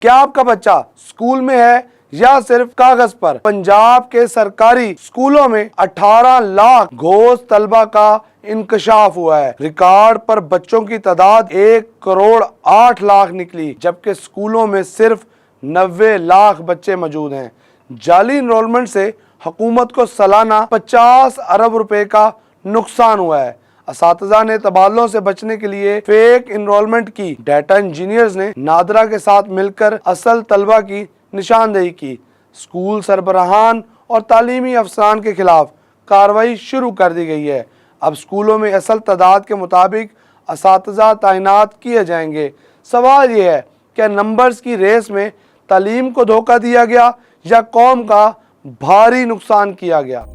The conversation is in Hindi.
क्या आपका बच्चा स्कूल में है या सिर्फ कागज पर? पंजाब के सरकारी स्कूलों में 18 लाख घोष तलबा का इंकशाफ हुआ है। रिकॉर्ड पर बच्चों की तादाद 1 करोड़ 8 लाख निकली, जबकि स्कूलों में सिर्फ 90 लाख बच्चे मौजूद हैं। जाली इनरोलमेंट से हुकूमत को सालाना 50 अरब रुपए का नुकसान हुआ है। असातिज़ा ने तबादलों से बचने के लिए फेक इनरोलमेंट की। डाटा इंजीनियर्स ने नादरा के साथ मिलकर असल तलबा की निशानदेही की। स्कूल सरबराहान और तालीमी अफसरान के खिलाफ कार्रवाई शुरू कर दी गई है। अब स्कूलों में असल तादाद के मुताबिक असातिज़ा तैनात किए जाएंगे। सवाल यह है, क्या नंबर्स की रेस में तालीम को धोखा दिया गया या कौम का भारी नुकसान किया गया?